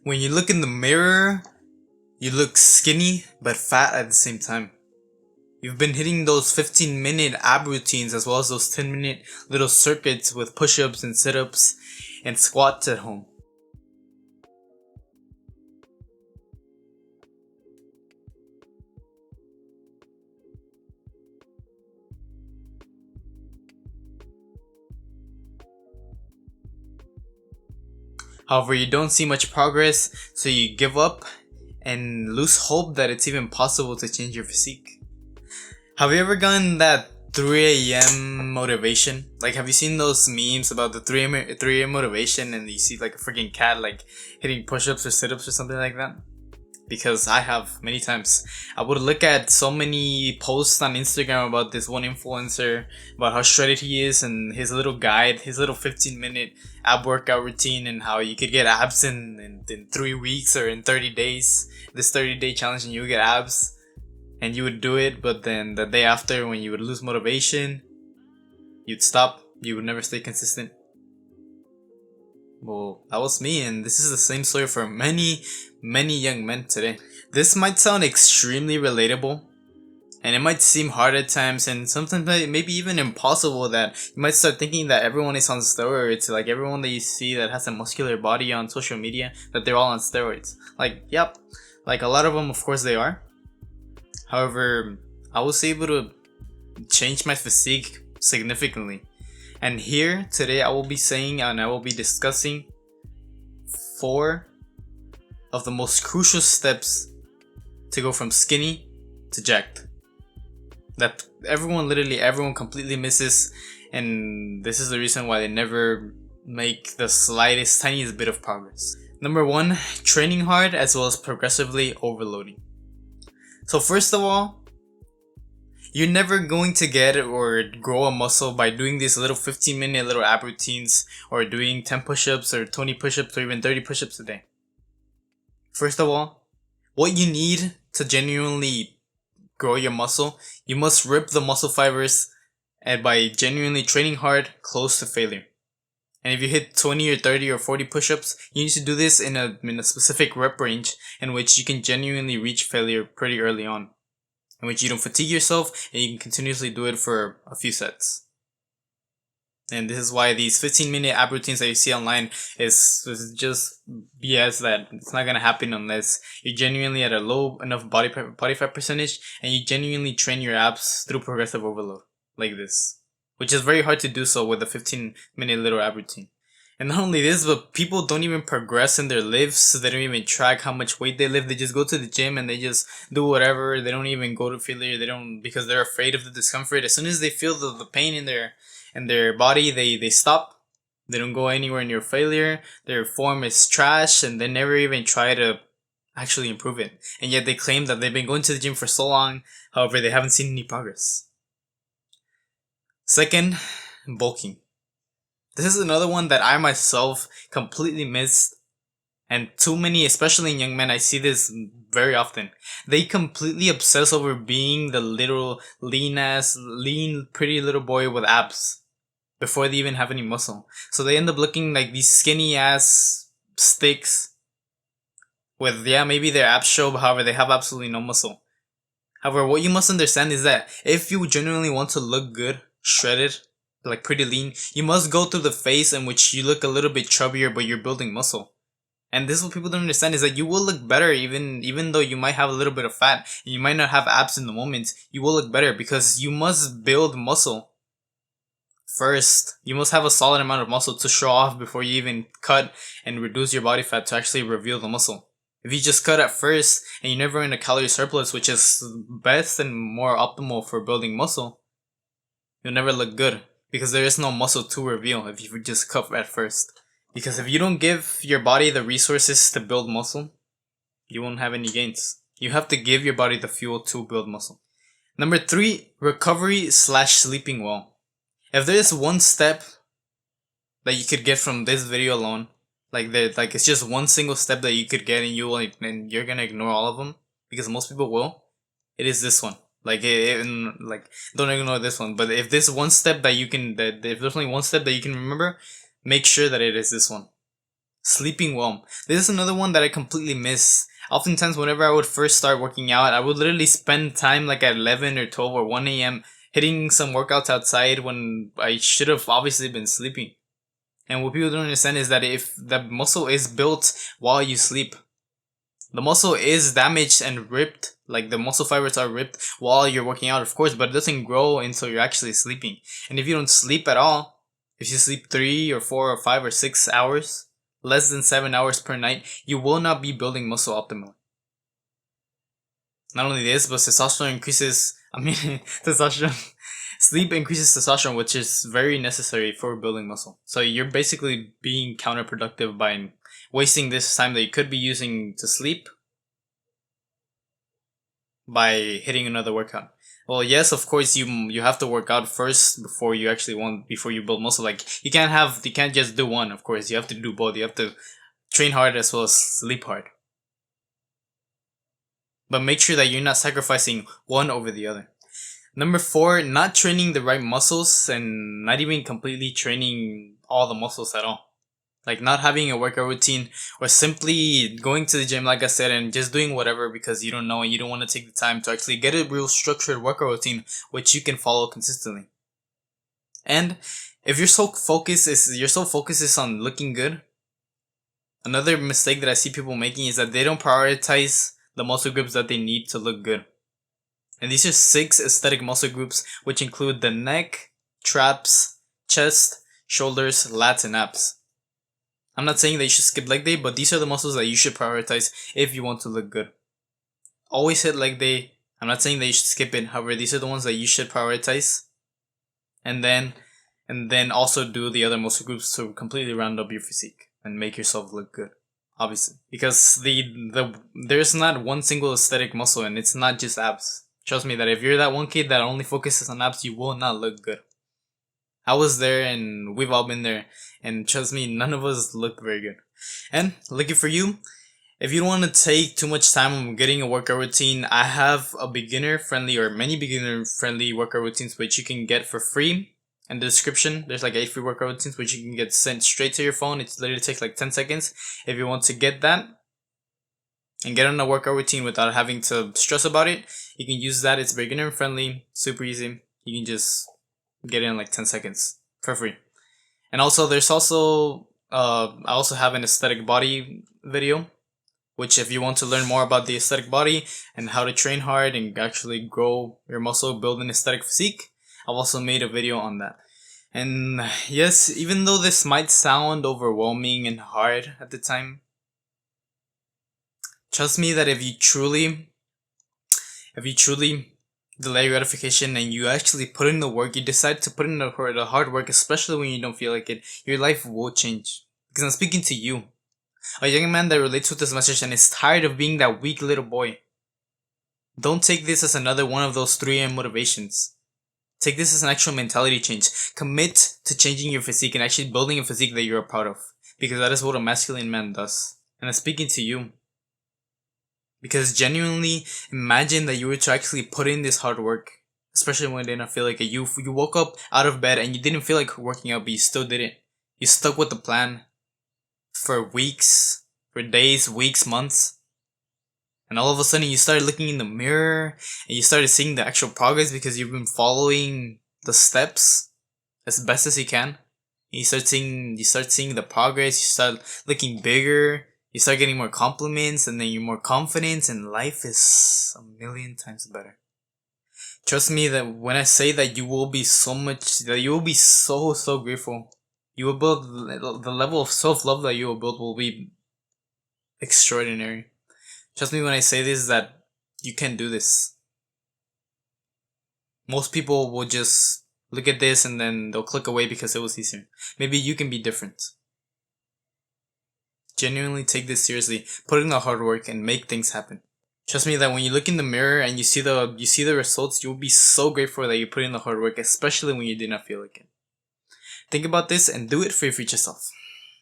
When you look in the mirror, you look skinny but fat at the same time. You've been hitting those 15-minute ab routines as well as those 10-minute little circuits with push-ups and sit-ups and squats at home. However, you don't see much progress, so you give up and lose hope that it's even possible to change your physique. Have you ever gotten that 3 a.m. motivation? Like, have you seen those memes about the 3 a.m. motivation and you see like a freaking cat like hitting push-ups or sit-ups or something like that? Because I have many times. I would look at so many posts on Instagram about this one influencer, about how shredded he is and his little guide, his little 15-minute ab workout routine, and how you could get abs in 3 weeks or in 30 days. This 30-day challenge and you would get abs. And you would do it, but then the day after, when you would lose motivation, you'd stop. You would never stay consistent. Well, that was me, and this is the same story for many young men today. This might sound extremely relatable, and it might seem hard at times, and sometimes maybe even impossible, that you might start thinking that everyone is on steroids. Like everyone that you see that has a muscular body on social media, that they're all on steroids. Like, yep, like a lot of them, of course they are. However, I was able to change my physique significantly. And here today I will be saying and I will be discussing 4 of the most crucial steps to go from skinny to jacked. That literally everyone completely misses, and this is the reason why they never make the slightest, tiniest bit of progress. Number 1, training hard as well as progressively overloading. So first of all, you're never going to get or grow a muscle by doing these little 15-minute little ab routines or doing 10 push-ups or 20 push-ups or even 30 push-ups a day. First of all, what you need to genuinely grow your muscle, you must rip the muscle fibers, and by genuinely training hard, close to failure. And if you hit 20 or 30 or 40 push-ups, you need to do this in a specific rep range in which you can genuinely reach failure pretty early on, in which you don't fatigue yourself and you can continuously do it for a few sets. And this is why these 15-minute ab routines that you see online is just BS, that it's not going to happen unless you're genuinely at a low enough body fat percentage and you genuinely train your abs through progressive overload like this. Which is very hard to do so with a 15-minute little ab routine. And not only this, but people don't even progress in their lifts. So they don't even track how much weight they lift. They just go to the gym and they just do whatever. They don't even go to failure. They don't, because they're afraid of the discomfort. As soon as they feel the pain in their body, they stop. They don't go anywhere near failure. Their form is trash, and they never even try to actually improve it. And yet they claim that they've been going to the gym for so long. However, they haven't seen any progress. Second, bulking. This is another one that I myself completely missed, and too many, especially in young men, I see this very often. They completely obsess over being the little lean, pretty little boy with abs before they even have any muscle. So they end up looking like these skinny ass sticks with, maybe their abs show, but however, they have absolutely no muscle. However, what you must understand is that if you genuinely want to look good, shredded, like pretty lean, you must go through the phase in which you look a little bit chubbier but you're building muscle. And this is what people don't understand, is that you will look better even though you might have a little bit of fat and you might not have abs in the moment. You will look better because you must build muscle first. You must have a solid amount of muscle to show off before you even cut and reduce your body fat to actually reveal the muscle. If you just cut at first and you're never in a calorie surplus, which is best and more optimal for building muscle, you'll never look good because there is no muscle to reveal if you just cut at first. Because if you don't give your body the resources to build muscle, you won't have any gains. You have to give your body the fuel to build muscle. Number 3, recovery/sleeping well. If there is one step that you could get from this video alone, like it's just one single step that you could get and you're gonna ignore all of them because most people will, it is this one. Don't ignore this one. But if there's one step that you can, if there's only one step that you can remember, make sure that it is this one. Sleeping well. This is another one that I completely miss. Oftentimes, whenever I would first start working out, I would literally spend time like at 11 or 12 or 1 a.m. hitting some workouts outside when I should have obviously been sleeping. And what people don't understand is that if the muscle is built while you sleep, the muscle is damaged and ripped, like the muscle fibers are ripped while you're working out, of course, but it doesn't grow until you're actually sleeping. And if you don't sleep at all, if you sleep 3 or 4 or 5 or 6 hours, less than 7 hours per night, you will not be building muscle optimally. Not only this, but testosterone increases, testosterone, sleep increases testosterone, which is very necessary for building muscle. So you're basically being counterproductive by wasting this time that you could be using to sleep by hitting another workout. Well, yes, of course you have to work out first before you build muscle. Like you can't just do one, of course. You have to do both. You have to train hard as well as sleep hard. But make sure that you're not sacrificing one over the other. Number 4, not training the right muscles and not even completely training all the muscles at all. Like not having a workout routine or simply going to the gym, like I said, and just doing whatever because you don't know and you don't want to take the time to actually get a real structured workout routine which you can follow consistently. And if your sole focus is on looking good, another mistake that I see people making is that they don't prioritize the muscle groups that they need to look good. And these are 6 aesthetic muscle groups which include the neck, traps, chest, shoulders, lats, and abs. I'm not saying that you should skip leg day, but these are the muscles that you should prioritize if you want to look good. Always hit leg day. I'm not saying that you should skip it. However, these are the ones that you should prioritize. And then also do the other muscle groups to completely round up your physique and make yourself look good. Obviously. Because there's not one single aesthetic muscle and it's not just abs. Trust me that if you're that one kid that only focuses on abs, you will not look good. I was there and we've all been there, and trust me, none of us look very good. And lucky for you, if you don't want to take too much time on getting a workout routine, I have a beginner friendly or many beginner friendly workout routines which you can get for free. In the description, there's like 8 free workout routines which you can get sent straight to your phone. It literally takes like 10 seconds. If you want to get that and get on a workout routine without having to stress about it, you can use that. It's beginner friendly, super easy. You can just get it in like 10 seconds for free. And also there's also I also have an aesthetic body video, which if you want to learn more about the aesthetic body and how to train hard and actually grow your muscle, build an aesthetic physique, I've also made a video on that. And yes, even though this might sound overwhelming and hard at the time, trust me that if you truly delay gratification and you actually put in the work, you decide to put in the hard work, especially when you don't feel like it, your life will change. Because I'm speaking to you, a young man that relates with this message and is tired of being that weak little boy. Don't take this as another one of those 3 AM motivations. Take this as an actual mentality change. Commit to changing your physique and actually building a physique that you're proud of. Because that is what a masculine man does. And I'm speaking to you. Because genuinely, imagine that you were to actually put in this hard work, especially when you didn't feel like it. You woke up out of bed and you didn't feel like working out, but you still did it. You stuck with the plan for weeks, for days, weeks, months. And all of a sudden you started looking in the mirror and you started seeing the actual progress because you've been following the steps as best as you can. You start seeing the progress, you start looking bigger. You start getting more compliments and then you're more confident and life is a million times better. Trust me that when I say that you will be so grateful. You will build the level of self-love that you will build will be extraordinary. Trust me when I say this that you can do this. Most people will just look at this and then they'll click away because it was easier. Maybe you can be different. Genuinely take this seriously, put in the hard work and make things happen. Trust me that when you look in the mirror and you see the results, you'll be so grateful that you put in the hard work, especially when you did not feel like it. Think about this and do it for your future self.